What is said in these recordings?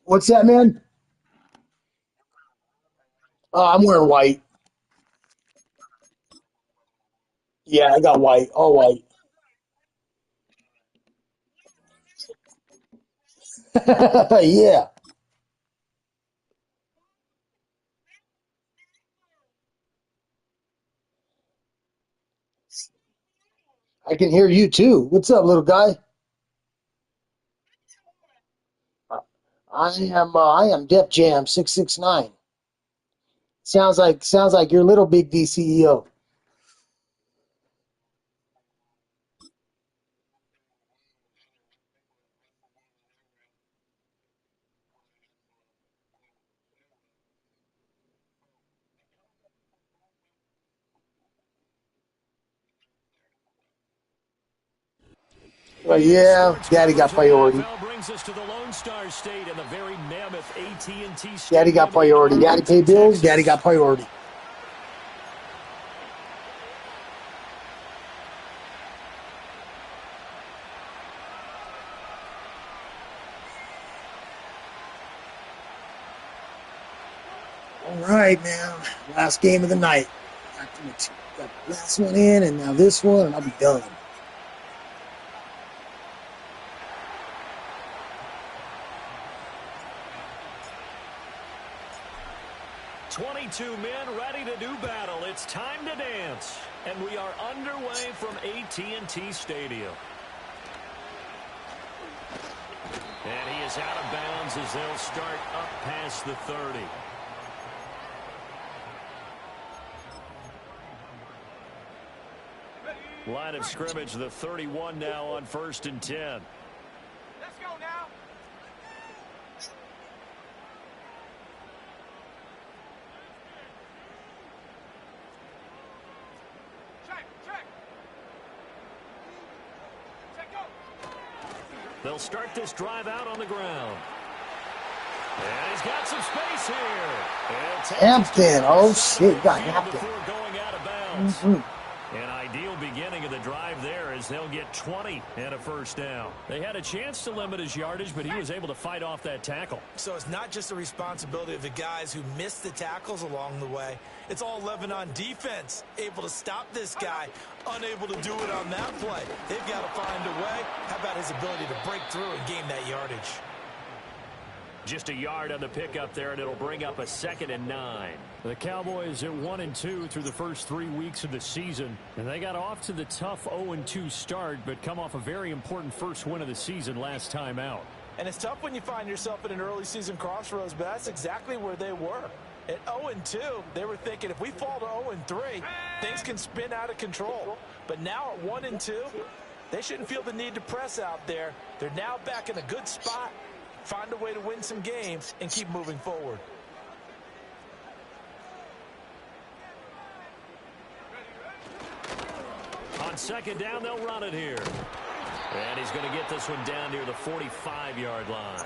What's that, man? I'm wearing white. Yeah, I got white. All white. Yeah. I can hear you too. What's up, little guy? I am Defjam669. Sounds like your little big DCEO. Yeah, Daddy got priority. Brings us to the Lone Star State and the very mammoth AT&T Daddy got priority. Daddy pay bills. Daddy got priority. All right, man. Last game of the night. Got the last one in, and now this one, and I'll be done. Two men ready to do battle. It's time to dance. And we are underway from AT&T Stadium. And he is out of bounds as they'll start up past the 30. Line of scrimmage, the 31 now on 1st and 10. Let's go now. They'll start this drive out on the ground. And he's got some space here. Hampton. Oh, shit. Got Hampton. Going out of bounds. An ideal beginning of the drive there as they'll get 20 and a first down. They had a chance to limit his yardage, but he was able to fight off that tackle. So it's not just the responsibility of the guys who missed the tackles along the way. It's all Lebanon defense, able to stop this guy, unable to do it on that play. They've got to find a way. How about his ability to break through and gain that yardage? Just a yard on the pickup there, and it'll bring up a 2nd and 9. The Cowboys at 1-2 through the first 3 weeks of the season, and they got off to the tough 0-2 start, but come off a very important first win of the season last time out. And it's tough when you find yourself at an early season crossroads, but that's exactly where they were. At 0-2, they were thinking if we fall to 0-3, things can spin out of control. But now at 1-2, they shouldn't feel the need to press out there. They're now back in a good spot. Find a way to win some games and keep moving forward. On 2nd down, they'll run it here. And he's going to get this one down near the 45-yard line.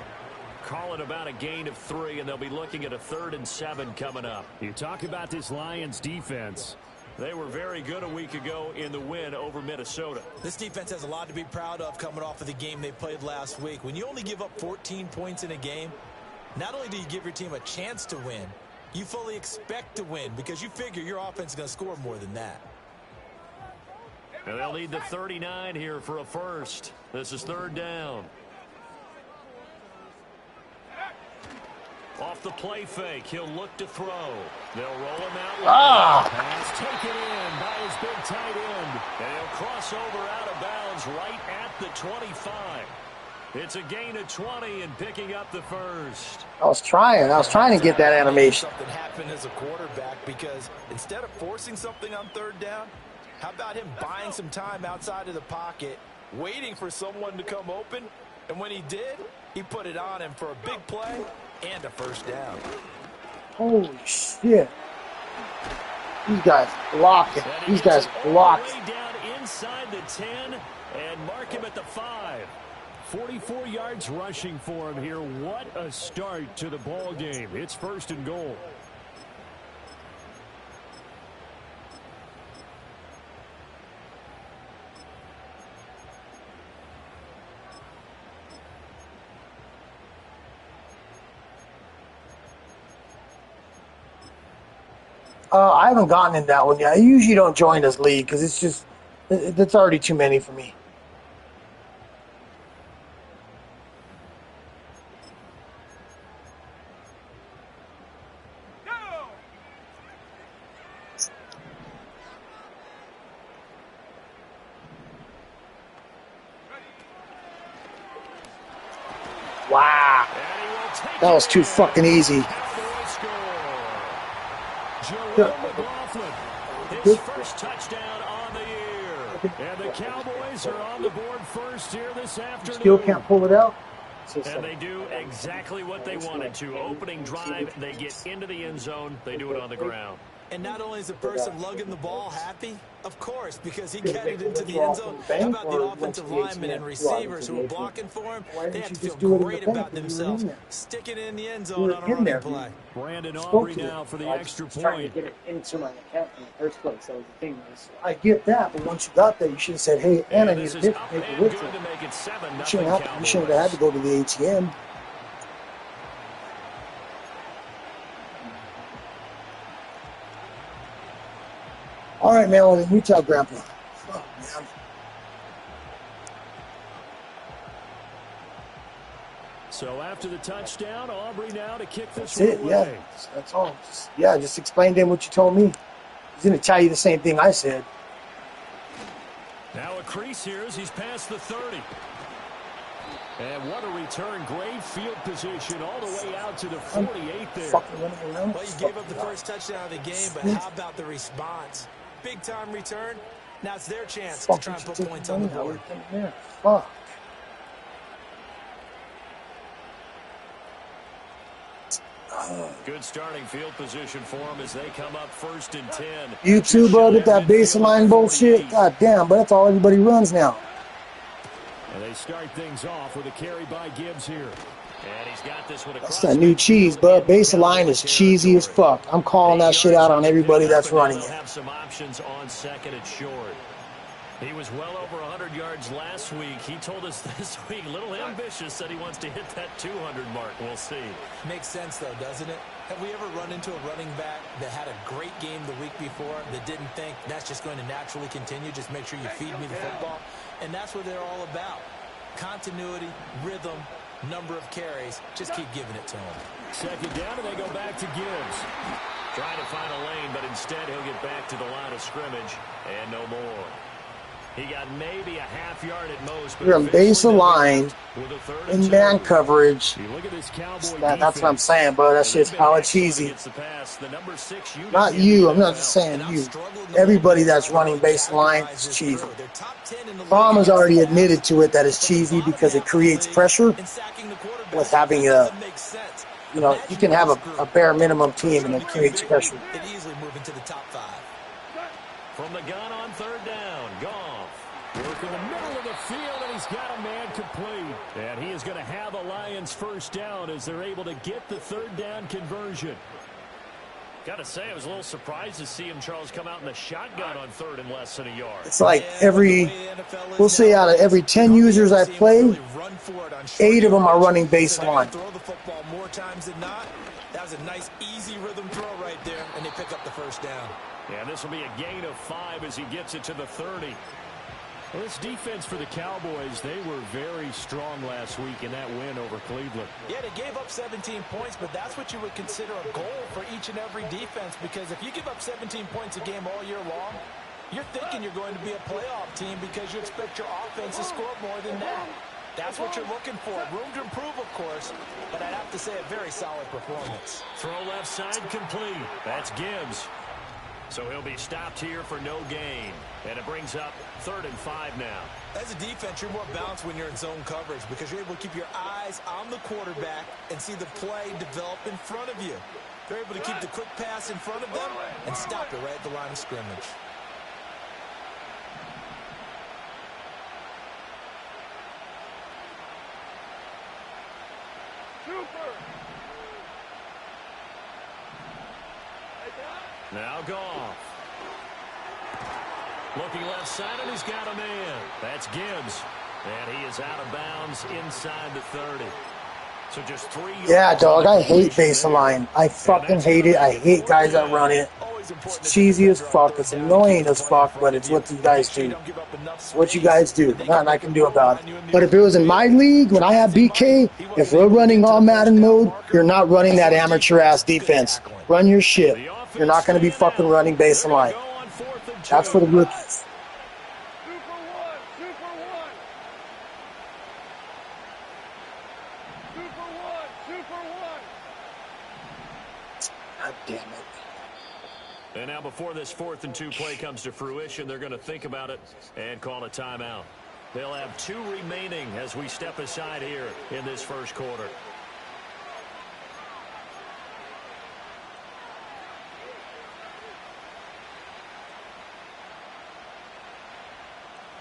Call it about a gain of 3, and they'll be looking at a 3rd and 7 coming up. You talk about this Lions defense. They were very good a week ago in the win over Minnesota. This defense has a lot to be proud of coming off of the game they played last week. When you only give up 14 points in a game, not only do you give your team a chance to win, you fully expect to win because you figure your offense is going to score more than that. And they'll need the 39 here for a first. This is 3rd down. Off the play fake, he'll look to throw. They'll roll him out. Pass taken in by his big tight end. And he'll cross over out of bounds right at the 25. It's a gain of 20 and picking up the first. I was trying to get that animation. Something happened as a quarterback because instead of forcing something on 3rd down, how about him buying some time outside of the pocket, waiting for someone to come open, and when he did, he put it on him for a big play and a first down. Holy shit. These guys blocking. These guys blocked. Way down inside the 10 and mark him at the 5. 44 yards rushing for him here. What a start to the ball game. It's 1st and goal. I haven't gotten in that one yet. I usually don't join this league because it's just, that's already too many for me. Wow. That was too fucking easy. His first touchdown on the year. And the Cowboys are on the board first here this afternoon. Still can't pull it out. And they do exactly what they wanted to. Opening drive, they get into the end zone. They do it on the ground. And not only is the person lugging the ball happy, of course, because he got it into the end zone. How about the offensive linemen and receivers who are blocking for him? They have to feel great about themselves, sticking it in the end zone on a running play. Brandon Aubrey now for the extra point. Trying to get it into my account in the first place. That was the thing. I get that, but once you got there, you should have said, "Hey, and I need a different paper with it." You shouldn't have had to go to the ATM. All right, man. Well, then you tell Grandpa. Oh, man. So after the touchdown, Aubrey now to kick this That's it. Yeah, that's all. Just explain to him what you told me. He's going to tell you the same thing I said. Now a crease here as he's past the 30. And what a return. Great field position all the way out to the 48 there. Well, you gave up the first touchdown of the game, but how about the response? Big-time return. Now it's their chance to try and put points on the board. Fuck. Good starting field position for them as they come up 1st and 10. You too, bro, with that baseline bullshit. God damn, but that's all everybody runs now. And they start things off with a carry by Gibbs here. And he's got this one across. That's that new cheese, bud. Baseline is cheesy as fuck. I'm calling that shit out on everybody that's running it. Have some options on 2nd and short. He was well over 100 yards last week. He told us this week, a little ambitious, said he wants to hit that 200 mark. We'll see. Makes sense, though, doesn't it? Have we ever run into a running back that had a great game the week before that didn't think that's just going to naturally continue? Just make sure you feed me the football. And that's what they're all about. Continuity, rhythm, number of carries. Just keep giving it to him. 2nd down, and they go back to Gibbs. Trying to find a lane, but instead he'll get back to the line of scrimmage and no more. He got maybe a half yard at most. You're on base of line in man coverage. That's what I'm saying, bro. That shit's hella cheesy. Not you. I'm not just saying you. Everybody that's running base line is cheesy. Tom has already admitted to it that it's cheesy because it creates pressure with having a, you know, you can have a bare minimum team and it creates pressure. From the gun on 3rd down, Goff. Work in the middle of the field, and he's got a man complete. And he is going to have a Lions 1st down as they're able to get the 3rd down conversion. Got to say, I was a little surprised to see him, Charles, come out in the shotgun on 3rd and less than a yard. It's like we'll say out of every 10 users I play, 8 of them are running baseline. Throw the football more times than not. That was a nice, easy rhythm throw right there, and they pick up the 1st down. Yeah, this will be a gain of 5 as he gets it to the 30. Well, this defense for the Cowboys, they were very strong last week in that win over Cleveland. Yeah, they gave up 17 points, but that's what you would consider a goal for each and every defense, because if you give up 17 points a game all year long, you're thinking you're going to be a playoff team because you expect your offense to score more than that. That's what you're looking for. Room to improve, of course, but I'd have to say a very solid performance. Throw left side complete. That's Gibbs. So he'll be stopped here for no gain. And it brings up 3rd and 5 now. As a defense, you're more balanced when you're in zone coverage because you're able to keep your eyes on the quarterback and see the play develop in front of you. You're able to keep the quick pass in front of them and stop it right at the line of scrimmage. Now Goff. Looking left side, and he's got a man. That's Gibbs. And he is out of bounds inside the 30. So just 3 yards. Yeah, dog, I hate baseline. I fucking hate it. I hate guys that run it. It's cheesy as fuck. It's annoying as fuck, but it's what you guys do. It's what you guys do. Nothing I can do about it. But if it was in my league, when I have BK, if we're running all Madden mode, you're not running that amateur-ass defense. Run your shit. You're not going to be fucking running baseline. That's for the rookies. God damn it. And now before this 4th and 2 play comes to fruition, they're going to think about it and call a timeout. They'll have 2 remaining as we step aside here in this first quarter.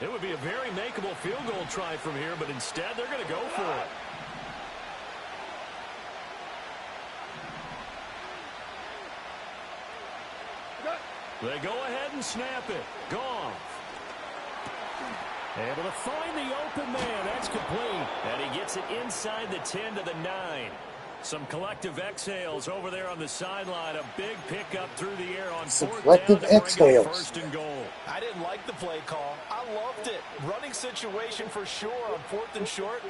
It would be a very makeable field goal try from here, but instead they're going to go for it. They go ahead and snap it. Goff. Able to find the open man. That's complete. And he gets it inside the 10 to the 9. Some collective exhales over there on the sideline. A big pickup through the air on 4th down to bring up 1st and goal. I didn't like the play call. I loved it. Running situation for sure on 4th and short.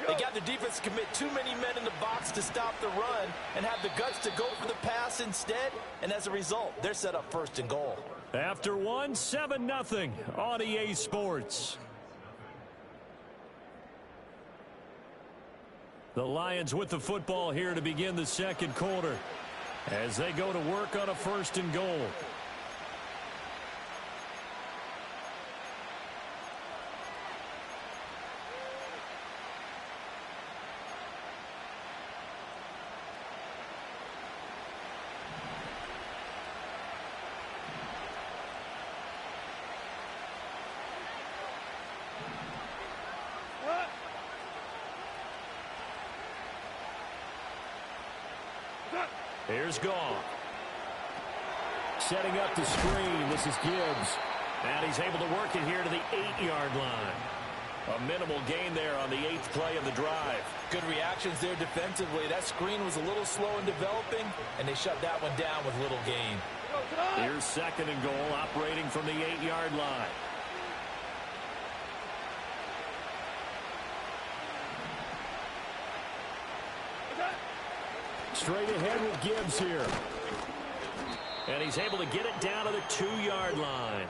They got their defense to commit too many men in the box to stop the run and have the guts to go for the pass instead. And as a result, they're set up 1st and goal. After 1, 7-0 on EA Sports. The Lions with the football here to begin the second quarter as they go to work on a 1st and goal. Here's Goff. Setting up the screen. This is Gibbs. And he's able to work it here to the 8-yard line. A minimal gain there on the 8th play of the drive. Good reactions there defensively. That screen was a little slow in developing, and they shut that one down with little gain. Here's 2nd and goal, operating from the 8-yard line. Straight ahead with Gibbs here. And he's able to get it down to the 2-yard line.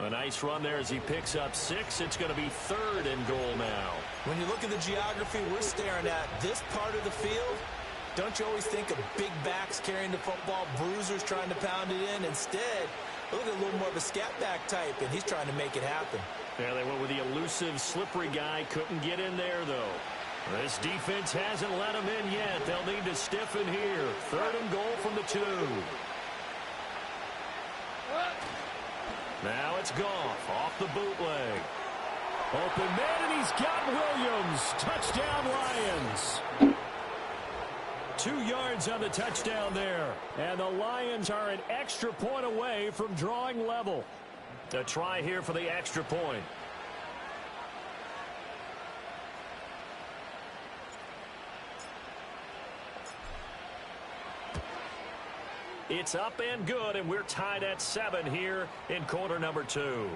A nice run there as he picks up 6. It's going to be 3rd and goal now. When you look at the geography we're staring at, this part of the field, don't you always think of big backs carrying the football, bruisers trying to pound it in? Instead, look at a little more of a scat back type, and he's trying to make it happen. Yeah, they went with the elusive, slippery guy. Couldn't get in there, though. This defense hasn't let him in yet. They'll need to stiffen here. 3rd and goal from the 2. Now it's Goff off the bootleg. Open man, and he's got Williams. Touchdown, Lions. 2 yards on the touchdown there. And the Lions are an extra point away from drawing level. A try here for the extra point. It's up and good, and we're tied at 7 here in quarter number 2.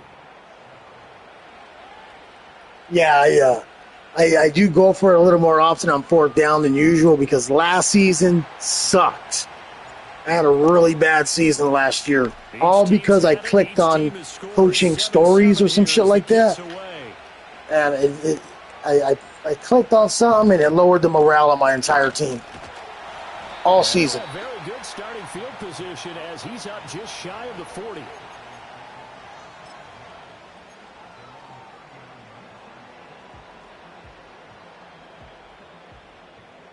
Yeah, I do go for it a little more often on 4th down than usual because last season sucked. I had a really bad season last year, all because I clicked on coaching stories or some shit like that. And I clicked on something, and it lowered the morale of my entire team all season. Very good starting field position as he's up just shy of the 40.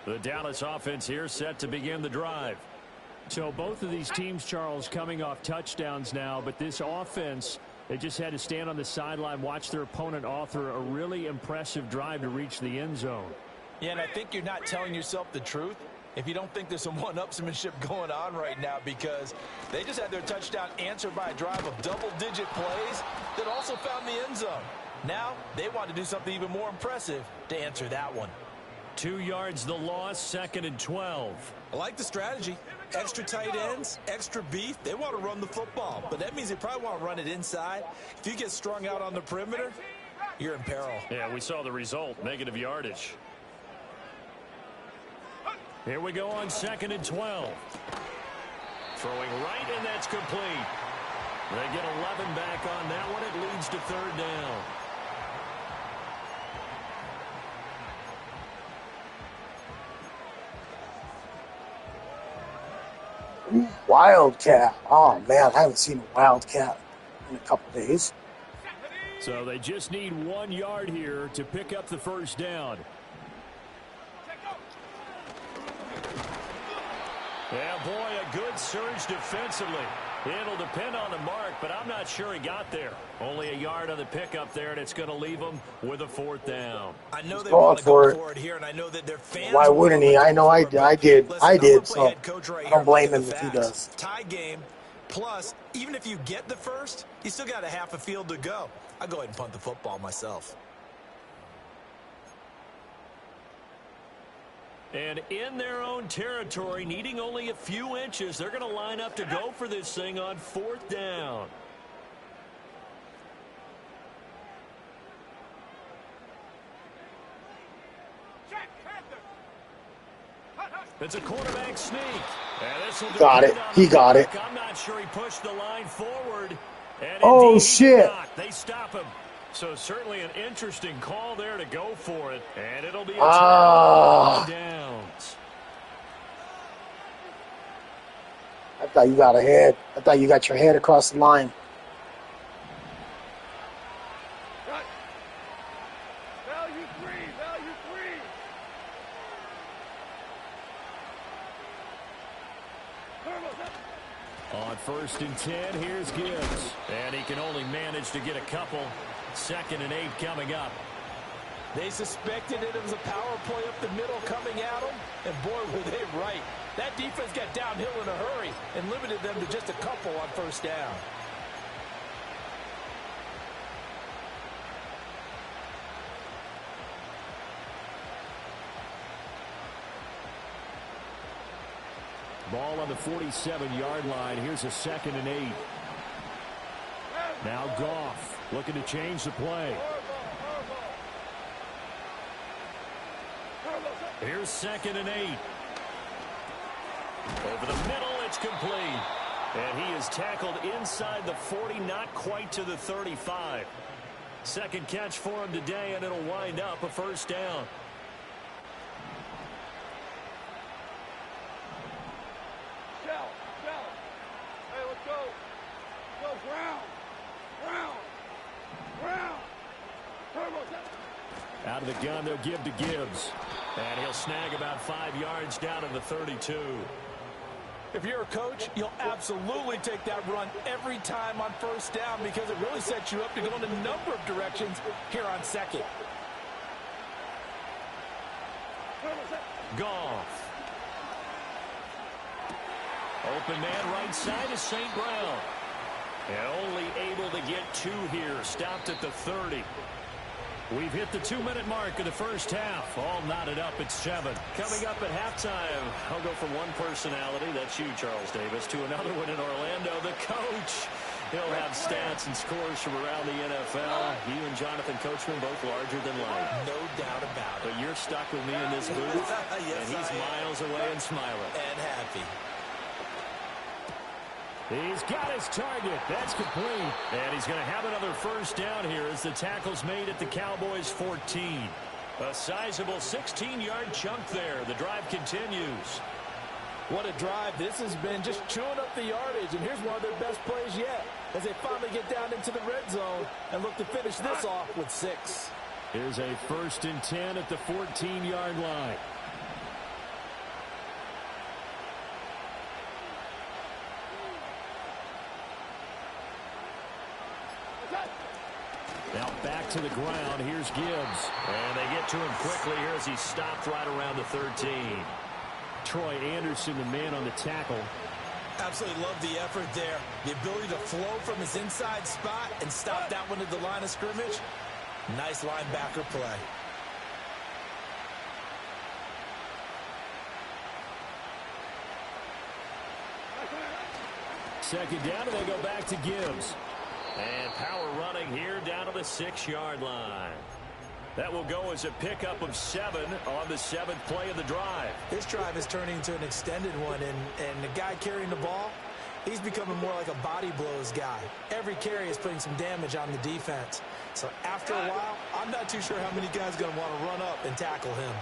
The Dallas offense here set to begin the drive. So both of these teams, Charles, coming off touchdowns now, but this offense, they just had to stand on the sideline, watch their opponent author a really impressive drive to reach the end zone. Yeah, and I think you're not telling yourself the truth if you don't think there's some one-upsmanship going on right now, because they just had their touchdown answered by a drive of double-digit plays that also found the end zone. Now they want to do something even more impressive to answer that one. 2 yards the loss, 2nd and 12. I like the strategy. Extra tight ends, extra beef. They want to run the football, but that means they probably want to run it inside. If you get strung out on the perimeter, you're in peril. Yeah, we saw the result, negative yardage. Here we go on 2nd and 12. Throwing right, and that's complete. They get 11 back on that one. It leads to 3rd down. Wildcat. Oh, man, I haven't seen a Wildcat in a couple days. So they just need 1 yard here to pick up the 1st down. Yeah, boy, a good surge defensively. It'll depend on the mark, but I'm not sure he got there. Only a yard on the pickup there, and it's going to leave him with a 4th down. I know they want to go for it here, and I know that their fans. Why wouldn't he? I know I did. So I don't blame him if he does. Tie game. Plus, even if you get the first, you still got a half a field to go. I'll go ahead and punt the football myself. And in their own territory, needing only a few inches, they're going to line up to go for this thing on 4th down. It's a quarterback sneak. Got it. He got it. I'm not sure he pushed the line forward. And oh, shit. They stop him. So certainly an interesting call there to go for it. And it'll be a downs. I thought you got ahead. I thought you got your head across the line. Value free. On 1st and 10, here's Gibbs. And he can only manage to get a couple. 2nd and 8 coming up. They suspected it was a power play up the middle coming at them, and boy, were they right. That defense got downhill in a hurry and limited them to just a couple on 1st down. Ball on the 47-yard line. Here's a 2nd and 8. Now Goff looking to change the play. Here's 2nd and 8. Over the middle, it's complete. And he is tackled inside the 40, not quite to the 35. 2nd catch for him today, and it'll wind up a 1st down. Hey, let's go. Go, Brown. Out of the gun, they'll give to Gibbs. And he'll snag about 5 yards down in the 32. If you're a coach, you'll absolutely take that run every time on 1st down because it really sets you up to go in a number of directions here on 2nd. Goff. Open man right side is St. Brown. And only able to get 2 here. Stopped at the 30. We've hit the 2-minute mark of the 1st half. All knotted up at 7. Coming up at halftime, I'll go from one personality, that's you, Charles Davis, to another one in Orlando, the coach. He'll have stats and scores from around the NFL. You and Jonathan Coachman both larger than life. No doubt about it. But you're stuck with me in this booth, yes, and he's miles away and smiling. And happy. He's got his target. That's complete. And he's going to have another 1st down here as the tackle's made at the Cowboys' 14. A sizable 16-yard chunk there. The drive continues. What a drive this has been, just chewing up the yardage. And here's one of their best plays yet as they finally get down into the red zone and look to finish this off with 6. Here's a 1st and 10 at the 14-yard line. Now back to the ground. Here's Gibbs. And they get to him quickly here as he stopped right around the 13. Troy Anderson, the man on the tackle. Absolutely love the effort there. The ability to flow from his inside spot and stop that one at the line of scrimmage. Nice linebacker play. Second down, and they go back to Gibbs. And power running here down to the 6-yard line. That will go as a pickup of 7 on the 7th play of the drive. This drive is turning into an extended one, and the guy carrying the ball, he's becoming more like a body blows guy. Every carry is putting some damage on the defense. So after a while, I'm not too sure how many guys are going to want to run up and tackle him.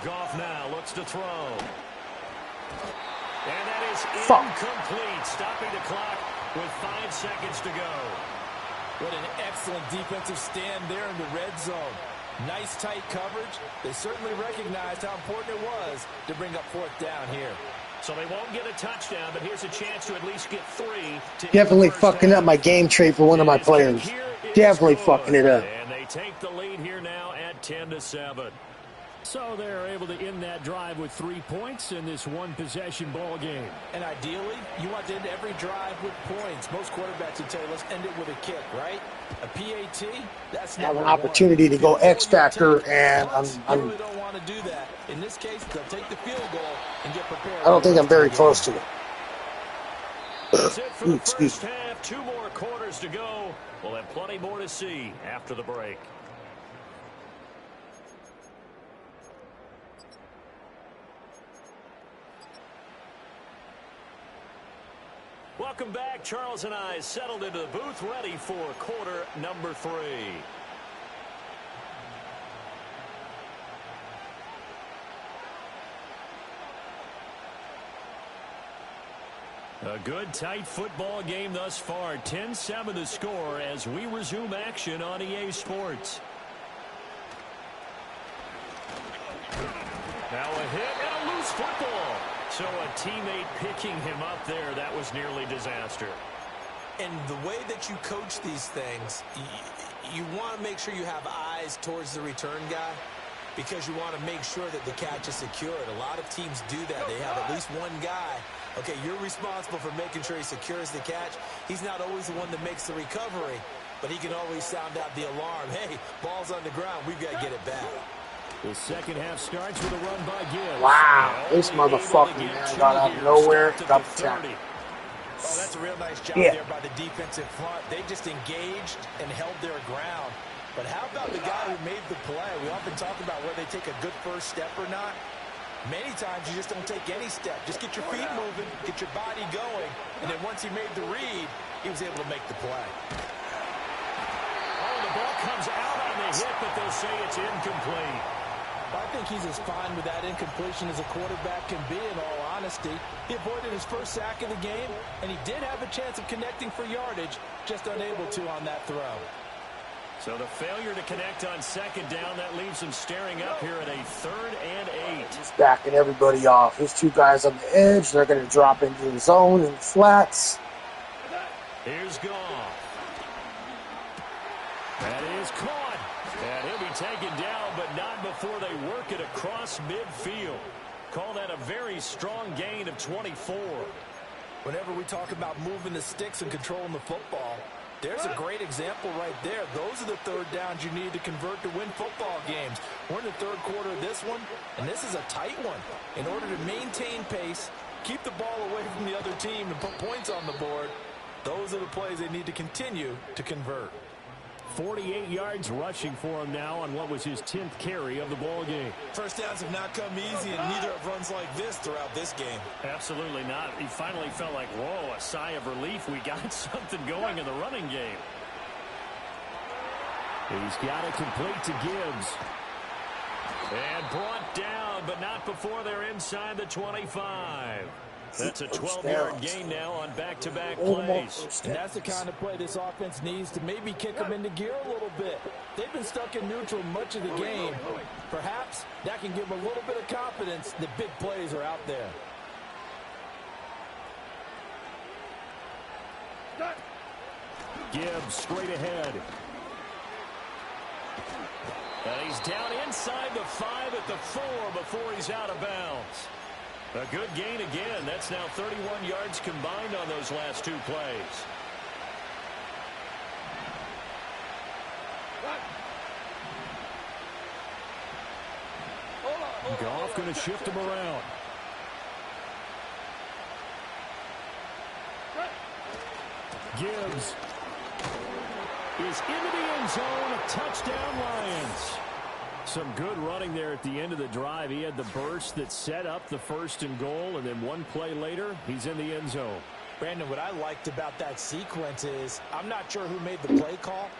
Goff now looks to throw. And that is incomplete, stopping the clock with 5 seconds to go. What an excellent defensive stand there in the red zone. Nice tight coverage. They certainly recognized how important it was to bring up 4th down here. So they won't get a touchdown, but here's a chance to at least get 3. Definitely fucking up my game trade for one of my players. Definitely fucking it up. And they take the lead here now at 10-7. So they're able to end that drive with 3 points in this one-possession ball game. And ideally, you want to end every drive with points. Most quarterbacks would tell you, let's end it with a kick, right? A PAT, that's I have an opportunity to go X Factor, and I really don't want to do that. In this case, they'll take the field goal and get prepared. I don't think I'm very close to it. That's it for the first half. 2 more quarters to go. We'll have plenty more to see after the break. Welcome back. Charles and I settled into the booth, ready for quarter number 3. A good, tight football game thus far. 10-7 the score as we resume action on EA Sports. Now a hit and a loose football. So a teammate picking him up there, that was nearly disaster. And the way that you coach these things, you want to make sure you have eyes towards the return guy because you want to make sure that the catch is secured. A lot of teams do that. They have at least one guy. Okay, you're responsible for making sure he secures the catch. He's not always the one that makes the recovery, but he can always sound out the alarm. Hey, ball's on the ground. We've got to get it back. The second half starts with a run by Gibbs. Wow, this motherfucking man got out of nowhere, got the tackle. Oh, that's a real nice job there by the defensive front. They just engaged and held their ground. But how about the guy who made the play? We often talk about whether they take a good first step or not. Many times you just don't take any step. Just get your feet moving, get your body going, and then once he made the read, he was able to make the play. Oh, the ball comes out on the hit, but they'll say it's incomplete. I think he's as fine with that incompletion as a quarterback can be, in all honesty. He avoided his first sack of the game, and he did have a chance of connecting for yardage, just unable to on that throw. So the failure to connect on second down, that leaves him staring up here at a 3rd and 8. He's backing everybody off. His 2 guys on the edge, they're going to drop into the zone and flats. Here's Goff. That is caught. And he'll be taken down, but not before they work it across midfield. Call that a very strong gain of 24. Whenever we talk about moving the sticks and controlling the football, there's a great example right there. Those are the 3rd downs you need to convert to win football games. We're in the 3rd quarter of this one, and this is a tight one. In order to maintain pace, keep the ball away from the other team, and put points on the board, those are the plays they need to continue to convert. 48 yards rushing for him now on what was his 10th carry of the ball game. First downs have not come easy, and neither have runs like this throughout this game. Absolutely not. He finally felt like, whoa, a sigh of relief. We got something going in the running game. He's got it complete to Gibbs. And brought down, but not before they're inside the 25. That's a 12-yard gain now on back-to-back plays. And that's the kind of play this offense needs to maybe kick them into gear a little bit. They've been stuck in neutral much of the game. Perhaps that can give them a little bit of confidence that big plays are out there. Gibbs straight ahead. And he's down inside the 5 at the 4 before he's out of bounds. A good gain again. That's now 31 yards combined on those last 2 plays. Goff going to shift him around. Gibbs is into the end zone. Touchdown, Lions. Some good running there at the end of the drive. He had the burst that set up the 1st and goal, and then one play later, he's in the end zone. Brandon, what I liked about that sequence is I'm not sure who made the play call,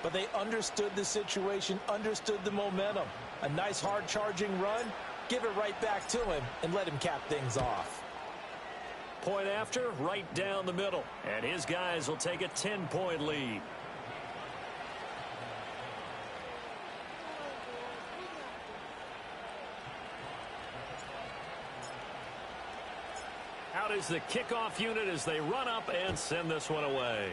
but they understood the situation, understood the momentum. A nice hard-charging run, give it right back to him, and let him cap things off. Point after, right down the middle. And his guys will take a 10-point lead. Out is the kickoff unit as they run up and send this one away.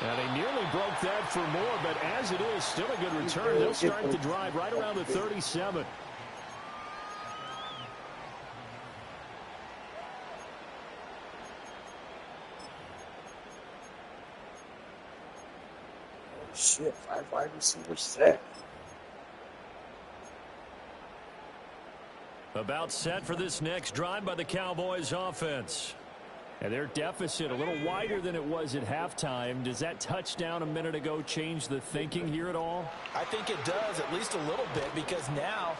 And they nearly broke that for more, but as it is, still a good return. They'll start the drive right around the 37. Shit, 5 wide receivers set. About set for this next drive by the Cowboys offense. And their deficit a little wider than it was at halftime. Does that touchdown a minute ago change the thinking here at all? I think it does, at least a little bit, because now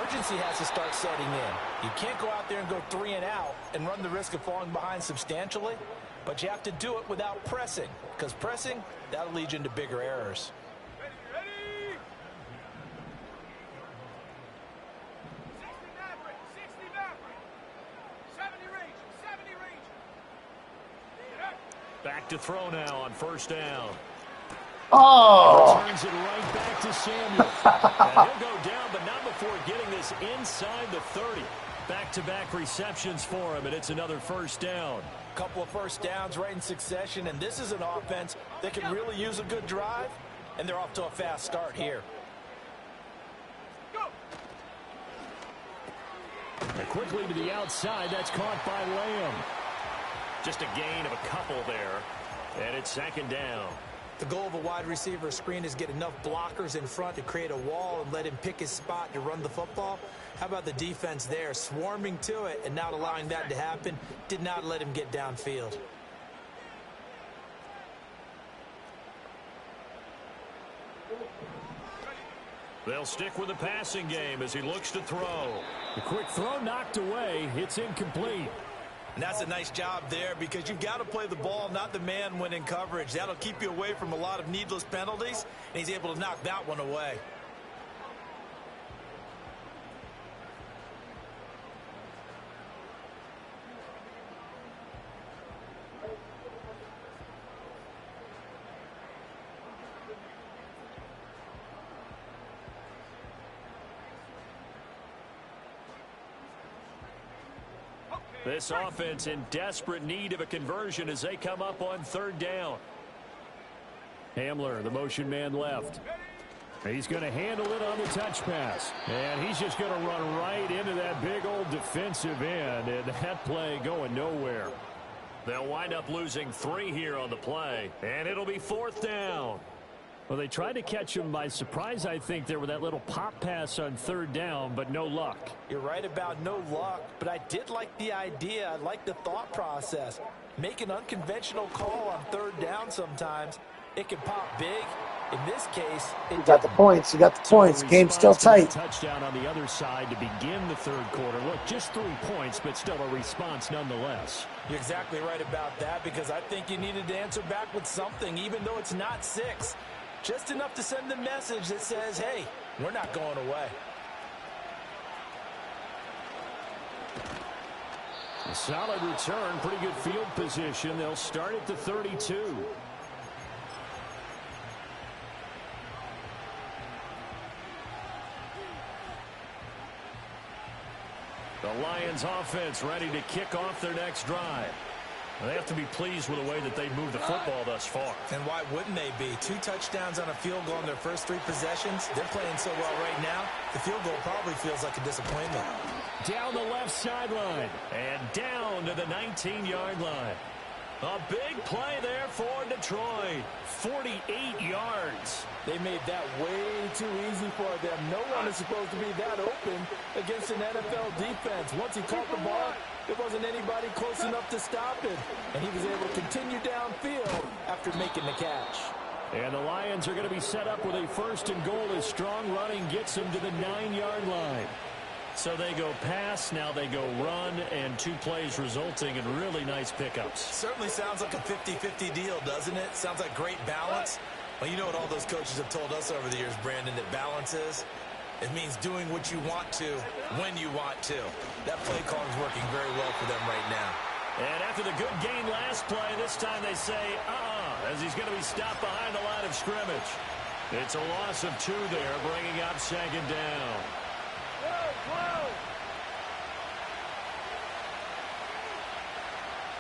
urgency has to start setting in. You can't go out there and go 3 and out and run the risk of falling behind substantially, but you have to do it without pressing, because pressing, that'll lead you into bigger errors. Ready? 60 Maverick, 60 Maverick. 70 range, 70 range. Back to throw now on 1st down. Oh! Turns it right back to Samuel. And he'll go down, but not before getting this inside the 30. Back-to-back receptions for him, and it's another 1st down. Couple of 1st downs right in succession, and this is an offense that can really use a good drive, and they're off to a fast start here. Go! And quickly to the outside, that's caught by Lamb. Just a gain of a couple there, and it's 2nd down. The goal of a wide receiver screen is get enough blockers in front to create a wall and let him pick his spot to run the football. How about the defense there, swarming to it and not allowing that to happen? Did not let him get downfield. They'll stick with the passing game as he looks to throw. The quick throw knocked away. It's incomplete. And that's a nice job there, because you've got to play the ball, not the man when in coverage. That'll keep you away from a lot of needless penalties, and he's able to knock that one away. This offense in desperate need of a conversion as they come up on 3rd down. Hamler, the motion man left. He's going to handle it on the touch pass. And he's just going to run right into that big old defensive end. And that play going nowhere. They'll wind up losing 3 here on the play. And it'll be 4th down. Well, they tried to catch him by surprise, I think, there with that little pop pass on 3rd down, but no luck. You're right about no luck, but I did like the idea. I like the thought process. Make an unconventional call on 3rd down sometimes. It can pop big. In this case, You got the points. You got the points. Game's still tight. Touchdown on the other side to begin the 3rd quarter. Look, just 3 points, but still a response nonetheless. You're exactly right about that, because I think you needed to answer back with something, even though it's not 6. Just enough to send the message that says, hey, we're not going away. A solid return, pretty good field position. They'll start at the 32. The Lions offense ready to kick off their next drive. They have to be pleased with the way that they've moved the football thus far. And why wouldn't they be? 2 touchdowns on a field goal in their first 3 possessions. They're playing so well right now, the field goal probably feels like a disappointment. Down the left sideline. And down to the 19-yard line. A big play there for Detroit. 48 yards. They made that way too easy for them. No one is supposed to be that open against an NFL defense. Once he caught the ball, there wasn't anybody close enough to stop him. And he was able to continue downfield after making the catch. And the Lions are going to be set up with a 1st and goal as strong running gets them to the 9-yard line. So they go pass, now they go run, and 2 plays resulting in really nice pickups. Certainly sounds like a 50-50 deal, doesn't it? Sounds like great balance. Well, you know what all those coaches have told us over the years, Brandon, that balance is? It means doing what you want to when you want to. That play call is working very well for them right now. And after the good gain last play, this time they say, as he's going to be stopped behind the line of scrimmage. It's a loss of 2 there, bringing up 2nd down. Whoa!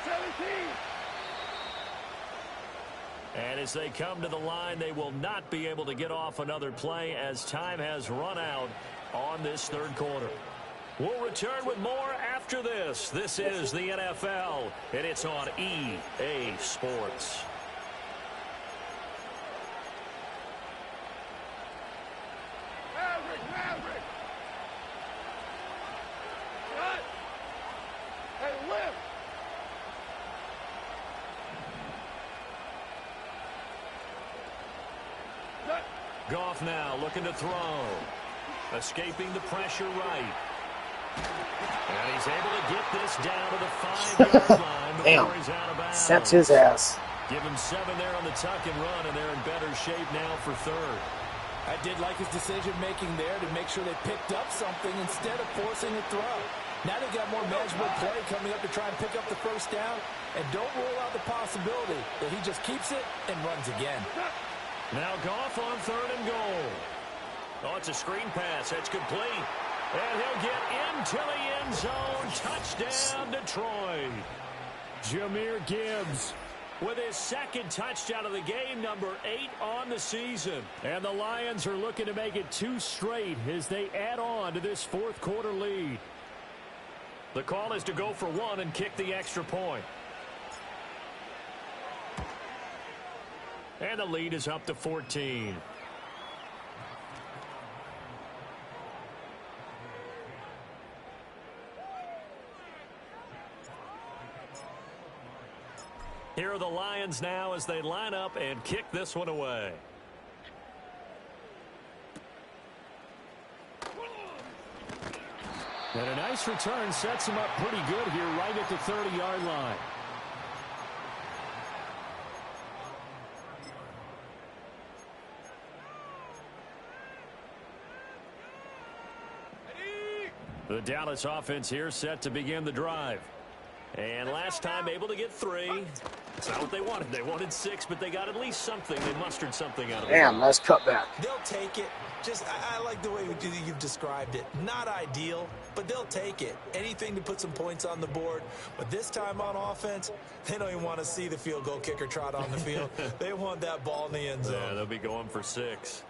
17. And as they come to the line, they will not be able to get off another play as time has run out on this 3rd quarter. We'll return with more after this. This is the NFL, and it's on EA Sports. Maverick! Cut! Hey, lift! Cut! Goff now looking to throw. Escaping the pressure right. And he's able to get this down to the 5-yard line before he's out of bounds. Sent his ass. Give him 7 there on the tuck and run, and they're in better shape now for 3rd. I did like his decision-making there to make sure they picked up something instead of forcing a throw. Now they got more manageable play coming up to try and pick up the 1st down, and don't rule out the possibility that he just keeps it and runs again. Now Goff on 3rd and goal. Oh, it's a screen pass. It's complete. And he'll get into the end zone. Touchdown, Detroit. Jahmyr Gibbs with his 2nd touchdown of the game, number 8 on the season. And the Lions are looking to make it 2 straight as they add on to this 4th quarter lead. The call is to go for 1 and kick the extra point. And the lead is up to 14. Here are the Lions now as they line up and kick this one away. And a nice return sets him up pretty good here right at the 30-yard line. The Dallas offense here set to begin the drive. And last time able to get 3. It's not what they wanted. They wanted 6, but they got at least something. They mustered something out of it. Damn, nice cutback. They'll take it. I like the way you've described it. Not ideal, but they'll take it. Anything to put some points on the board. But this time on offense, they don't even want to see the field goal kicker trot on the field. They want that ball in the end zone. Yeah, they'll be going for 6.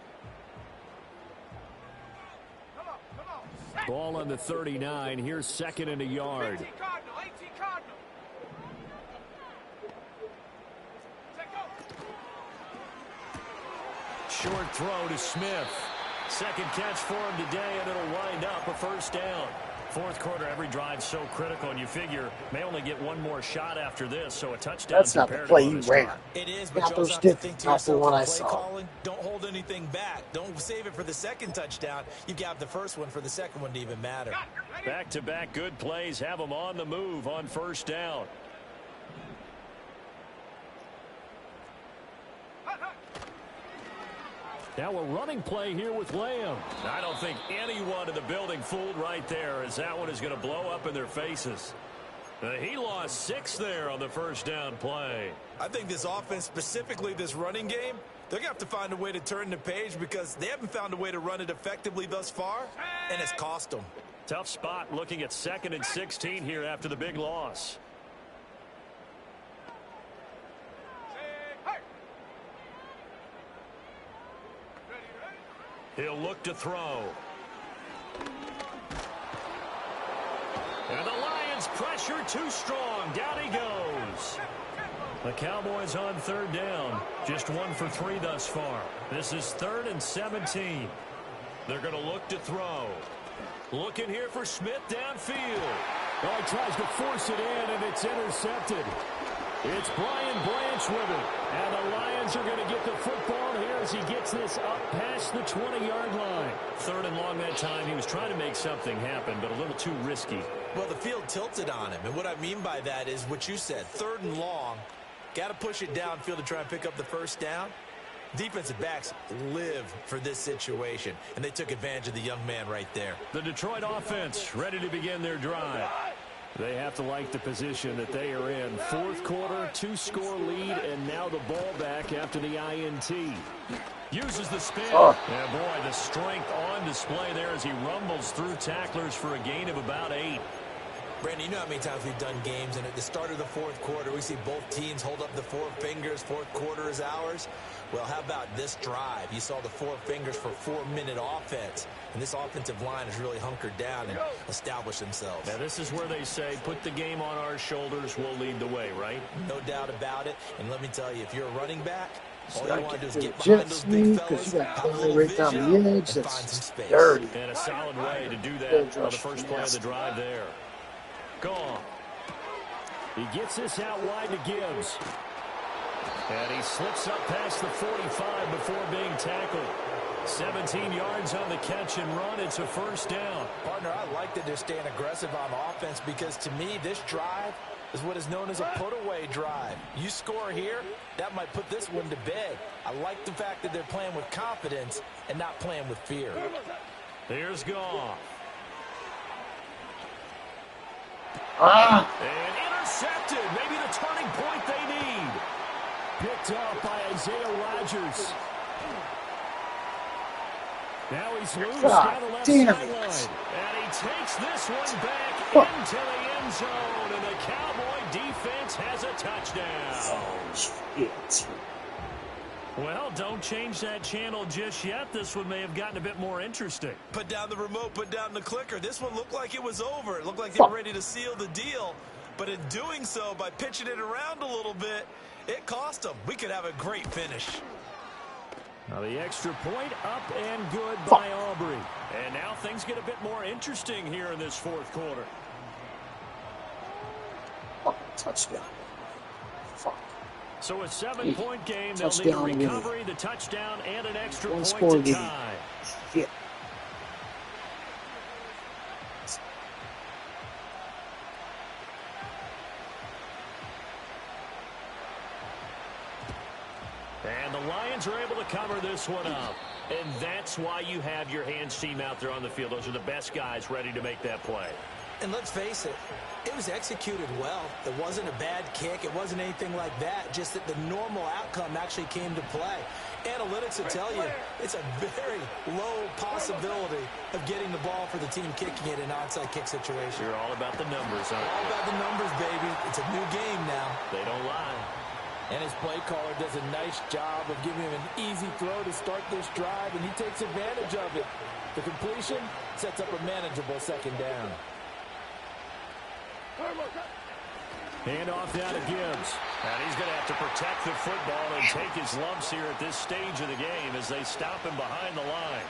Ball on the 39. Here's 2nd and a yard. 18 Cardinal. Short throw to Smith. 2nd catch for him today, and it'll wind up a 1st down. 4th quarter, every drive so critical, and you figure may only get 1 more shot after this, so a touchdown. That's not the play you ran. It is, but Not you also those have to stiff, think to not the yourself, one I play saw. calling, don't hold anything back. Don't save it for the 2nd touchdown. You got the 1st one for the 2nd one to even matter. Back-to-back good plays have them on the move on 1st down. Now a running play here with Lamb. I don't think anyone in the building fooled right there, as that one is going to blow up in their faces. He lost 6 there on the 1st down play. I think this offense, specifically this running game, they're going to have to find a way to turn the page because they haven't found a way to run it effectively thus far, and it's cost them. Tough spot looking at 2nd and 16 here after the big loss. He'll look to throw. And the Lions pressure too strong. Down he goes. The Cowboys on third down. Just 1 for 3 thus far. This is 3rd and 17. They're going to look to throw. Looking here for Smith downfield. Oh, he tries to force it in, and it's intercepted. It's Brian Branch with it. And the Lions are going to get the football here as he gets this up past the 20-yard line. 3rd and long that time. He was trying to make something happen, but a little too risky. Well, the field tilted on him. And what I mean by that is what you said. 3rd and long. Got to push it downfield to try and pick up the first down. Defensive backs live for this situation, and they took advantage of the young man right there. The Detroit offense ready to begin their drive. They have to like the position that they are in. 4th quarter, 2-score lead, and now the ball back after the INT. Uses the spin. Yeah, boy, the strength on display there as he rumbles through tacklers for a gain of about 8. Brandon, you know how many times we've done games, and at the start of the 4th quarter, we see both teams hold up the 4 fingers, 4th quarter is ours. Well, how about this drive? You saw the 4 fingers for 4-minute offense, and this offensive line has really hunkered down and established themselves. Now, this is where they say, put the game on our shoulders, we'll lead the way, right? No doubt about it, and let me tell you, if you're a running back, all you want to do is get jet behind those big fellas, you have a got little right down vision, the and edge. find That's some space. dirty. And a solid way to do that on the first play of the drive there. Gone. He gets this out wide to Gibbs. And he slips up past the 45 before being tackled. 17 yards on the catch and run. It's a first down. Partner, I like that they're staying aggressive on offense because to me, this drive is what is known as a put-away drive. You score here, that might put this one to bed. I like the fact that they're playing with confidence and not playing with fear. Here's Goff. And intercepted. Maybe the turning point they need. Picked up by Isaiah Rodgers. Now he's loose down the left sideline. And he takes this one back into the end zone. And the Cowboy defense has a touchdown. Oh, shit. Well, don't change that channel just yet. This one may have gotten a bit more interesting. Put down the remote, put down the clicker. This one looked like it was over. It looked like they were ready to seal the deal. But in doing so, by pitching it around a little bit, it cost them. We could have a great finish. Now the extra point up and good by Aubrey. And now things get a bit more interesting here in this 4th quarter. Touchdown. Fuck. So a 7-point game. They'll need a recovery, the touchdown, and an extra point to tie. Shit. And the Lions are able to cover this one up. And that's why you have your hands team out there on the field. Those are the best guys ready to make that play. And let's face it, it was executed well. It wasn't a bad kick. It wasn't anything like that. Just that the normal outcome actually came to play. Analytics will tell you it's a very low possibility of getting the ball for the team kicking it in an onside kick situation. You're all about the numbers, huh? All about the numbers, baby. It's a new game now. They don't lie. And his play caller does a nice job of giving him an easy throw to start this drive, and he takes advantage of it. The completion sets up a manageable 2nd down. Hand off down to Gibbs. And he's going to have to protect the football and take his lumps here at this stage of the game as they stop him behind the line.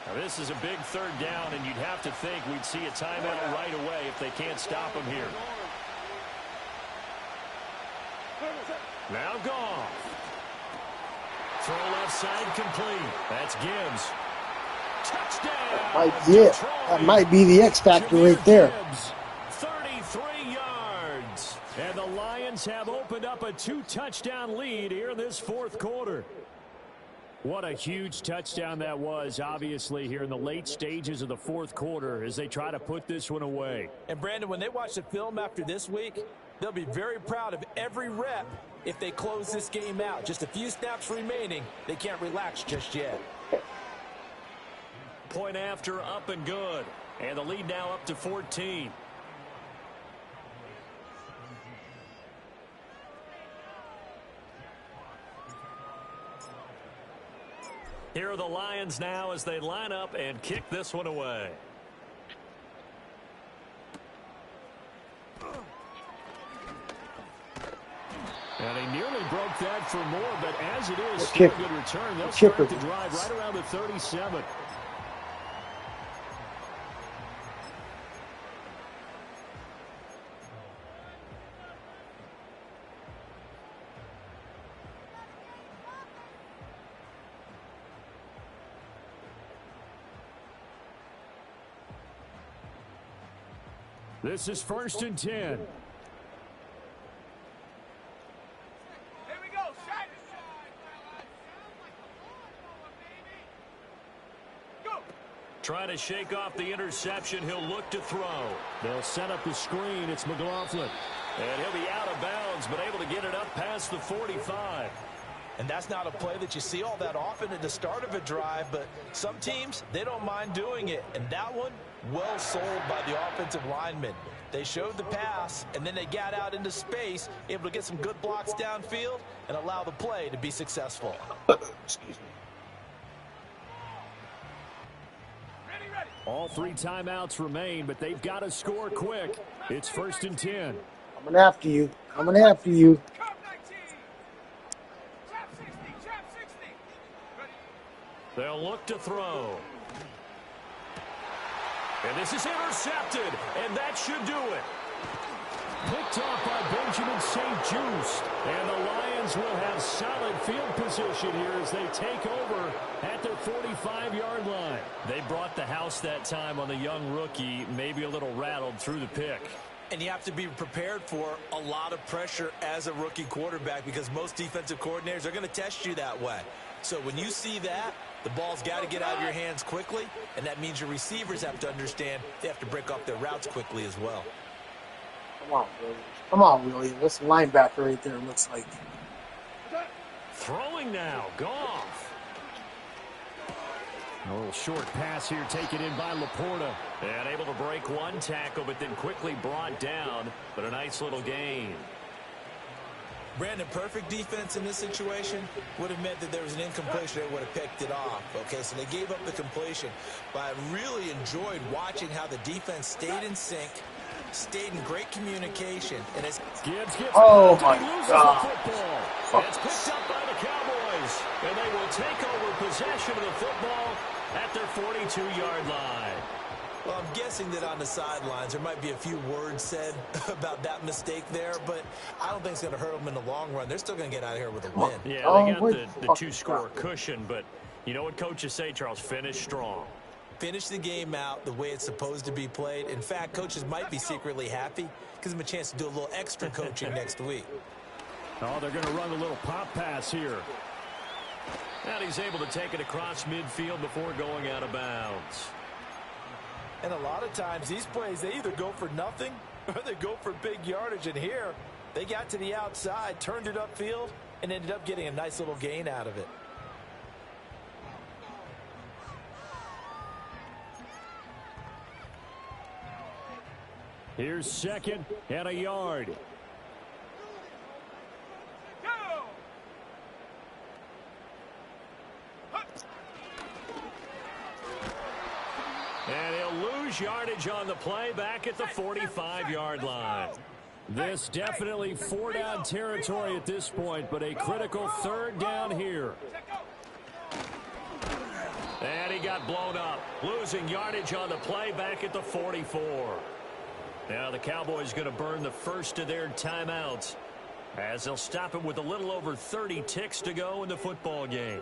Now this is a big 3rd down, and you'd have to think we'd see a timeout right away if they can't stop him here. Now Goff. Throw left side complete. That's Gibbs. Touchdown! That might be the X factor right there. Gibbs, 33 yards. And the Lions have opened up a 2-touchdown lead here in this 4th quarter. What a huge touchdown that was, obviously, here in the late stages of the 4th quarter as they try to put this one away. And, Brandon, when they watch the film after this week, they'll be very proud of every rep if they close this game out. Just a few snaps remaining. They can't relax just yet. Point after, up and good. And the lead now up to 14. Here are the Lions now as they line up and kick this one away. And he nearly broke that for more, but as it is, still a good return. They'll start the drive right around the 37. This is 1st and 10. Trying to shake off the interception. He'll look to throw. They'll set up the screen. It's McLaughlin. And he'll be out of bounds, but able to get it up past the 45. And that's not a play that you see all that often at the start of a drive, but some teams, they don't mind doing it. And that one, well sold by the offensive lineman. They showed the pass, and then they got out into space, able to get some good blocks downfield and allow the play to be successful. Excuse me. All 3 timeouts remain, but they've got to score quick. It's 1st and 10. Coming after you. Coming after you. They'll look to throw. And this is intercepted, and that should do it. Picked off by Benjamin St-Juste. And the Lions will have solid field position here as they take over at their 45-yard line. They brought the house that time on the young rookie, maybe a little rattled through the pick. And you have to be prepared for a lot of pressure as a rookie quarterback because most defensive coordinators are going to test you that way. So when you see that, the ball's got to get out of your hands quickly, and that means your receivers have to understand they have to break off their routes quickly as well. Come on, Williams. Come on, Williams. That's a linebacker right there, looks like. Throwing now. Goff. A little short pass here taken in by Laporta. And able to break one tackle, but then quickly brought down. But a nice little gain. Brandon, perfect defense in this situation would have meant that there was an incompletion. They would have picked it off. Okay, so they gave up the completion. But I really enjoyed watching how the defense stayed in sync, stayed in great communication. And it's Gibbs gets oh my God. And it's picked up by the Cowboys. And they will take over possession of the football at their 42-yard line. Well, I'm guessing that on the sidelines there might be a few words said about that mistake there, but I don't think it's going to hurt them in the long run. They're still going to get out of here with a win. Yeah, they got the 2-score cushion, but you know what coaches say, Charles? Finish strong. Finish the game out the way it's supposed to be played. In fact, coaches might be secretly happy. Gives them a chance to do a little extra coaching next week. Oh, they're going to run a little pop pass here. And he's able to take it across midfield before going out of bounds. And a lot of times these plays, they either go for nothing or they go for big yardage. And here, they got to the outside, turned it upfield, and ended up getting a nice little gain out of it. Here's 2nd and a yard. And he'll lose yardage on the play back at the 45-yard line. This definitely 4-down territory at this point, but a critical 3rd down here. And he got blown up, losing yardage on the play back at the 44. Now the Cowboys going to burn the first of their timeouts as they'll stop it with a little over 30 ticks to go in the football game.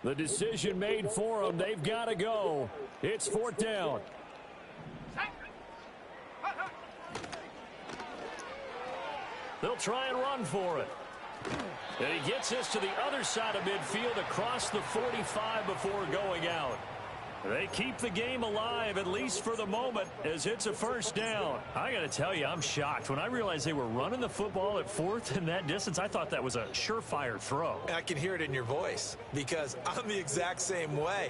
The decision made for them. They've got to go. It's 4th down. They'll try and run for it. And he gets this to the other side of midfield across the 45 before going out. They keep the game alive, at least for the moment, as it's a first down. I got to tell you, I'm shocked. When I realized they were running the football at fourth in that distance, I thought that was a surefire throw. I can hear it in your voice because I'm the exact same way.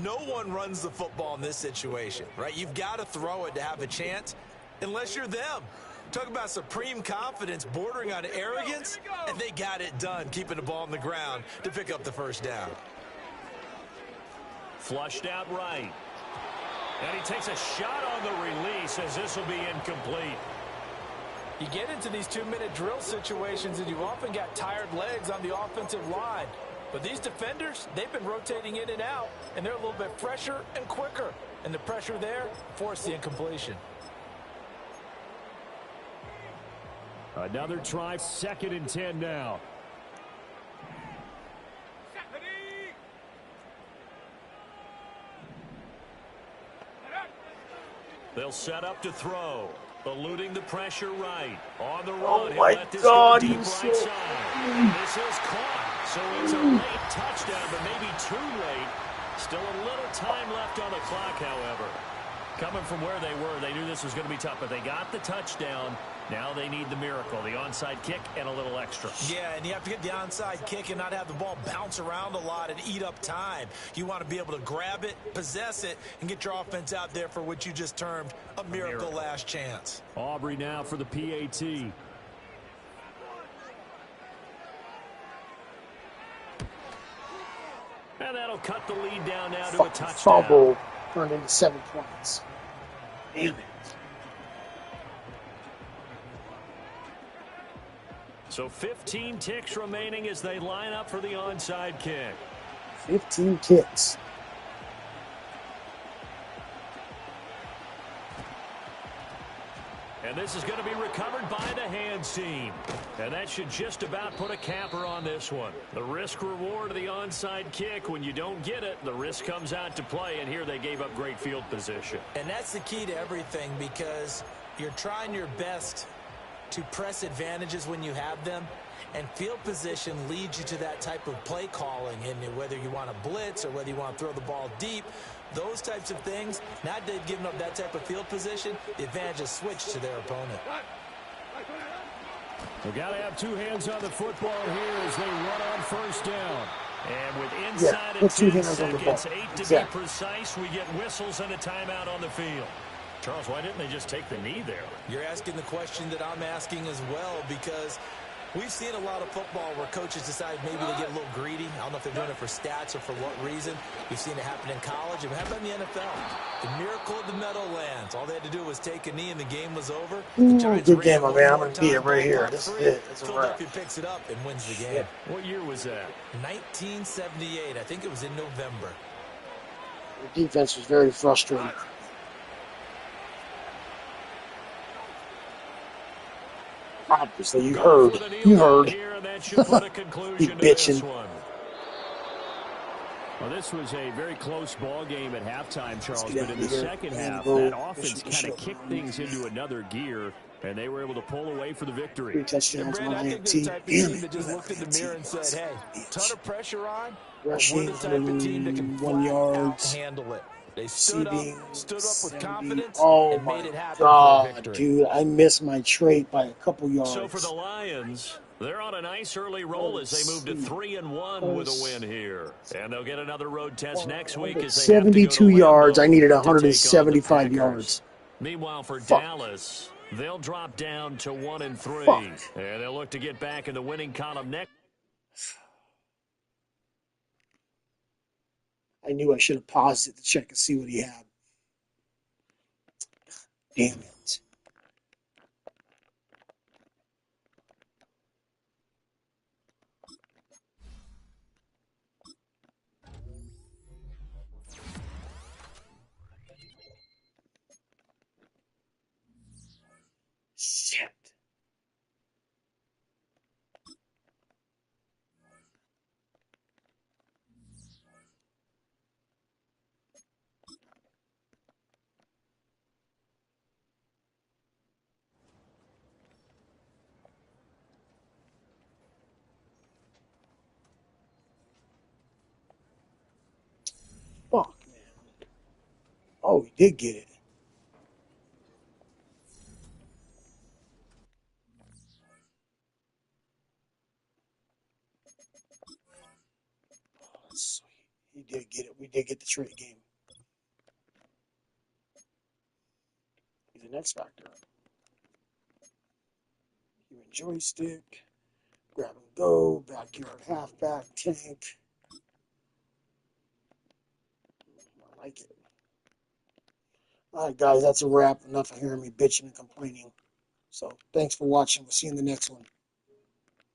No one runs the football in this situation, right? You've got to throw it to have a chance unless you're them. Talk about supreme confidence bordering on arrogance, and they got it done, keeping the ball on the ground to pick up the first down. Flushed out right. And he takes a shot on the release as this will be incomplete. You get into these 2-minute drill situations and you've often got tired legs on the offensive line. But these defenders, they've been rotating in and out, and they're a little bit fresher and quicker. And the pressure there forced the incompletion. Another try, 2nd and 10 now. They'll set up to throw. Eluding the pressure right. On the run. Oh my God, deep he's right so... side. This is caught. So it's a late touchdown, but maybe too late. Still a little time left on the clock, however. Coming from where they were, they knew this was going to be tough, but they got the touchdown. Now they need the miracle, the onside kick and a little extra. Yeah, and you have to get the onside kick and not have the ball bounce around a lot and eat up time. You want to be able to grab it, possess it, and get your offense out there for what you just termed a miracle last chance. Aubrey now for the PAT. And that'll cut the lead down now to a touchdown. Fumble turned into 7 points. Damn it. So 15 ticks remaining as they line up for the onside kick. 15 kicks. And this is going to be recovered by the hands team. And that should just about put a capper on this one. The risk-reward of the onside kick, when you don't get it, the risk comes out to play, and here they gave up great field position. And that's the key to everything, because you're trying your best to press advantages when you have them, and field position leads you to that type of play calling. And whether you want to blitz or whether you want to throw the ball deep, those types of things, now that they've given up that type of field position, the advantage is switched to their opponent. We've got to have two hands on the football here as they run on first down. And with inside of 10 seconds, 8 to be precise, we get whistles and a timeout on the field. Charles, why didn't they just take the knee there? You're asking the question that I'm asking as well, because we've seen a lot of football where coaches decide maybe they get a little greedy. I don't know if they're doing it for stats or for what reason. We've seen it happen in college. And how about in the NFL? The miracle of the Meadowlands. All they had to do was take a knee and the game was over. Good game, my man. I'm going to beat it right here. This is it. It's a wrap. Philadelphia picks it up and wins the game. What year was that? 1978. I think it was in November. The defense was very frustrating. Obviously, you heard. He bitching. Well, this was a very close ball game at halftime, Charles, but in the second half, that offense kind of kicked things into another gear, and they were able to pull away for the victory. 3 touchdowns, Brand, I think they're the type of team that just looked in the mirror and said, hey, ton of pressure on, but we're the type of team that can flat out handle it. They stood up with confidence, and made it happen for a victory. Dude, I missed my trait by a couple yards. So for the Lions, they're on a nice early roll as they move to 3-1 with a win here. And they'll get another road test next week as they have to go to 72 yards. I needed 175 yards. Meanwhile, for Dallas, they'll drop down to 1-3. And they'll look to get back in the winning column next. I knew I should have paused it to check and see what he had. Damn it. Shit. did get it. Sweet. He did get it. We did get the trade game. He's an X Factor. Human joystick. Grab and go. Backyard halfback. Tank. I like it. Alright, guys. That's a wrap. Enough of hearing me bitching and complaining. So, thanks for watching. We'll see you in the next one.